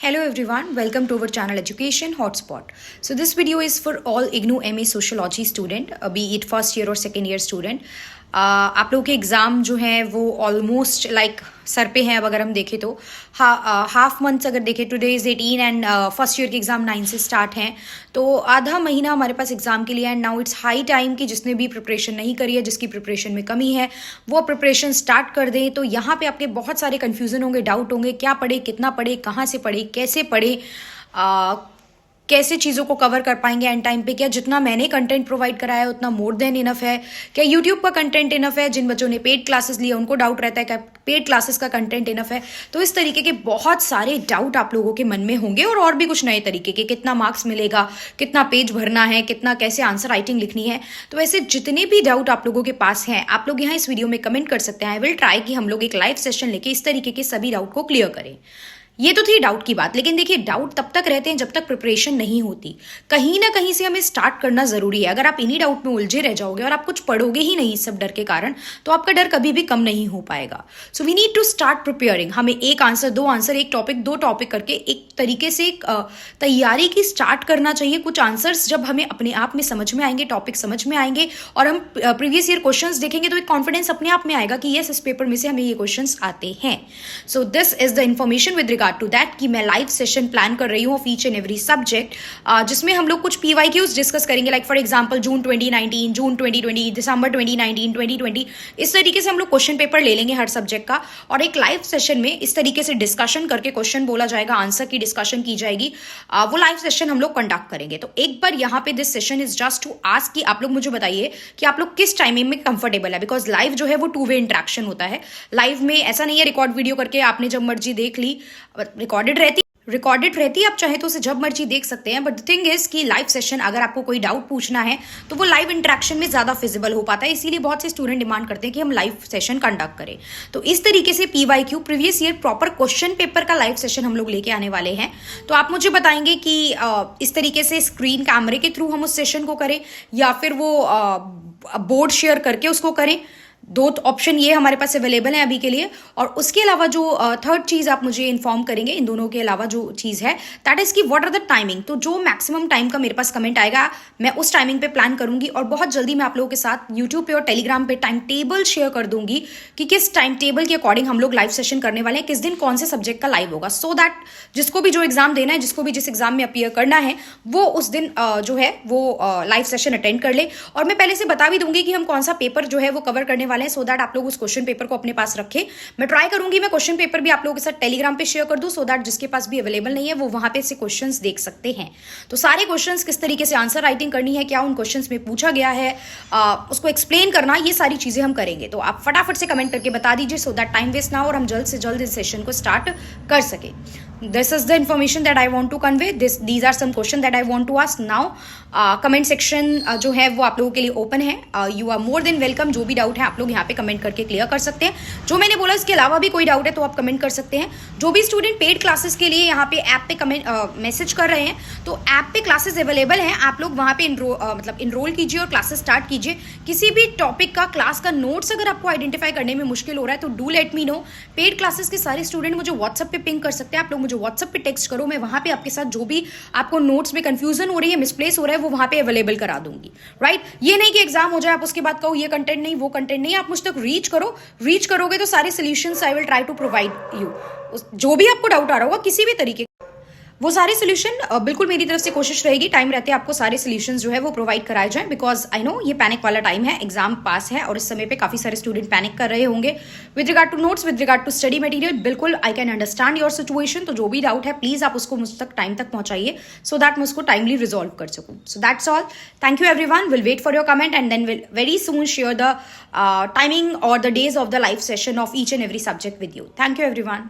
Hello everyone, welcome to our channel Education Hotspot. So this video is for all IGNOU MA Sociology student, be it first year or second year student. आप लोगों के exam जो हैं वो almost like sir पे हैं। अब अगर हम देखें तो हाफ मंथ्स अगर देखें, today is 18 and first year के एग्ज़ाम 9 से स्टार्ट हैं, तो आधा महीना हमारे पास एग्ज़ाम के लिए। And now it's high time कि जिसने भी प्रिपरेशन नहीं करी है, जिसकी प्रिपरेशन में कमी है, वो प्रिपरेशन स्टार्ट कर दें। तो यहाँ पे आपके बहुत सारे कन्फ्यूज़न होंगे, डाउट होंगे, क्या पढ़े, कितना पढ़े, कहाँ से पढ़े, कैसे पढ़े, कैसे चीज़ों को कवर कर पाएंगे एंड टाइम पे। क्या जितना मैंने कंटेंट प्रोवाइड कराया है उतना मोर देन इनफ है? क्या यूट्यूब का कंटेंट इनफ है? जिन बच्चों ने पेड क्लासेस लिए उनको डाउट रहता है क्या पेड क्लासेस का कंटेंट इनफ है? तो इस तरीके के बहुत सारे डाउट आप लोगों के मन में होंगे, और भी कुछ नए तरीके के, कितना मार्क्स मिलेगा, कितना पेज भरना है, कितना कैसे आंसर राइटिंग लिखनी है। तो ऐसे जितने भी डाउट आप लोगों के पास हैं, आप लोग यहाँ इस वीडियो में कमेंट कर सकते हैं। आई विल ट्राई कि हम लोग एक लाइव सेशन लेके इस तरीके के सभी डाउट को क्लियर करें। ये तो थी डाउट की बात, लेकिन देखिए डाउट तब तक रहते हैं जब तक प्रिपरेशन नहीं होती। कहीं ना कहीं से हमें स्टार्ट करना जरूरी है। अगर आप इन्हीं डाउट में उलझे रह जाओगे और आप कुछ पढ़ोगे ही नहीं इस सब डर के कारण, तो आपका डर कभी भी कम नहीं हो पाएगा। So we need to start preparing. हमें एक आंसर, दो आंसर, एक टॉपिक, दो टॉपिक करके एक तरीके से एक तैयारी की स्टार्ट करना चाहिए। कुछ आंसर्स जब हमें अपने आप में समझ में आएंगे, टॉपिक समझ में आएंगे, और हम प्रीवियस ईयर क्वेश्चंस देखेंगे, तो एक कॉन्फिडेंस अपने आप में आएगा कि यस, इस पेपर में से हमें ये क्वेश्चंस आते हैं। So this is the information with regard to that कि मैं लाइव सेशन प्लान कर रही हूँ of each and every subject, जिसमें हम लोग कुछ PYQs डिस्कस करेंगे। Like for example June 2019, June 2020, December 2019, 2020, इस तरीके से हम लोग क्वेश्चन पेपर ले लेंगे हर सब्जेक्ट का, और एक लाइव सेशन में इस तरीके से डिस्कशन करके क्वेश्चन बोला जाएगा, आंसर की डिस्कशन की जाएगी। वो लाइव सेशन हम लोग कंडक्ट करेंगे। तो एक बार यहाँ पे this session is just to ask कि आप लोग मुझे बताइए कि आप लोग किस टाइमिंग में कंफर्टेबल है, बिकॉज लाइव जो है वो 2 वे इंटरेक्शन होता है। लाइव में ऐसा नहीं है रिकॉर्ड वीडियो करके आपने जब मर्जी देख ली, रिकॉर्डेड रहती है, आप चाहे तो उसे जब मर्जी देख सकते हैं। बट द थिंग इज कि लाइव सेशन अगर आपको कोई डाउट पूछना है तो वो लाइव इंटरेक्शन में ज्यादा फिजिबल हो पाता है। इसीलिए बहुत से स्टूडेंट डिमांड करते हैं कि हम लाइव सेशन कंडक्ट करें। तो इस तरीके से PYQ, previous year proper question paper का लाइव सेशन हम लोग लेके आने वाले हैं। तो आप मुझे बताएंगे कि इस तरीके से स्क्रीन कैमरे के थ्रू हम उस सेशन को करें, या फिर वो बोर्ड शेयर करके उसको करें। 2 ऑप्शन ये हमारे पास अवेलेबल है अभी के लिए। और उसके अलावा जो थर्ड चीज आप मुझे इन्फॉर्म करेंगे, इन दोनों के अलावा जो चीज है दैट इज की व्हाट आर द टाइमिंग। तो जो मैक्सिमम टाइम का मेरे पास कमेंट आएगा, मैं उस टाइमिंग पे प्लान करूंगी, और बहुत जल्दी मैं आप लोगों के साथ यूट्यूब पे और टेलीग्राम पे टाइम टेबल शेयर कर दूंगी कि किस टाइम टेबल के अकॉर्डिंग हम लोग लाइव सेशन करने वाले हैं, किस दिन कौन से सब्जेक्ट का लाइव होगा, सो दैट जिसको भी जो एग्जाम देना है, जिसको भी जिस एग्जाम में अपीयर करना है, वो उस दिन जो है वो लाइव सेशन अटेंड कर ले। और मैं पहले से बता भी दूंगी कि हम कौन सा पेपर जो है वो कवर करने वाले हैं, सो दैट आप लोग उस क्वेश्चन पेपर को अपने पास रखें। मैं ट्राई करूंगी मैं क्वेश्चन पेपर भी आप लोगों के साथ टेलीग्राम पे शेयर कर दूं, सो दैट जिसके पास भी अवेलेबल नहीं है वो वहां पे से क्वेश्चंस देख सकते हैं। तो सारे क्वेश्चंस, किस तरीके से आंसर राइटिंग करनी है, क्या उन क्वेश्चंस में पूछा गया है, उसको एक्सप्लेन करना, ये सारी चीजें हम करेंगे। तो आप फटाफट से कमेंट करके बता दीजिए, सो दैट टाइम वेस्ट ना हो और हम जल्द से जल्द इस सेशन को स्टार्ट कर सके। This is the information that I want to convey. These are some questions that I want to ask now. Comment section जो है वो आप लोगों के लिए ओपन है। You are more than welcome. जो भी डाउट है आप लोग यहाँ पे कमेंट करके क्लियर कर सकते हैं। जो मैंने बोला इसके अलावा भी कोई डाउट है तो आप कमेंट कर सकते हैं। जो भी स्टूडेंट पेड क्लासेस के लिए यहाँ पे ऐप पे कमेंट मैसेज कर रहे हैं, तो ऐप पे क्लासेस अवेलेबल हैं। आप लोग वहाँ पे इनरोल कीजिए और क्लासेस स्टार्ट कीजिए। किसी भी टॉपिक का क्लास का नोट्स अगर आपको आइडेंटिफाई करने में मुश्किल हो रहा है तो do let me know. Paid classes के सारे स्टूडेंट मुझे व्हाट्सएप पे पिंग कर सकते हैं। आप लोग मुझे व्हाट्सएप पे टेक्स्ट करो, मैं वहां पे आपके साथ जो भी आपको नोट्स में कंफ्यूजन हो रही है, मिसप्लेस हो रहा है, वो वहां पे अवेलेबल करा दूंगी। राइट? ये नहीं कि एग्जाम हो जाए आप उसके बाद कहो ये कंटेंट नहीं, वो कंटेंट नहीं। आप मुझ तक रीच करो, रीच करोगे तो सारे solutions I will try to provide you. जो भी आपको डाउट आ रहा होगा किसी भी तरीके, वो सारे सोल्यूशन बिल्कुल मेरी तरफ से कोशिश रहेगी टाइम रहते आपको सारे सोल्यूशंस जो है वो प्रोवाइड कराए जाएं, बिकॉज आई नो ये पैनिक वाला टाइम है, एग्जाम पास है और इस समय पे काफी सारे स्टूडेंट पैनिक कर रहे होंगे with regard to notes, with regard to study material. बिल्कुल I can understand your situation. तो जो भी डाउट है प्लीज आप उसको मुझ तक टाइम तक पहुंचाइए, सो दैट मैं उसको टाइमली रिजॉल्व कर सकूं। So that's all. Thank you everyone. Will wait for your comment and then will very soon share the timing और the days of the live session of each and every subject with you. Thank you everyone.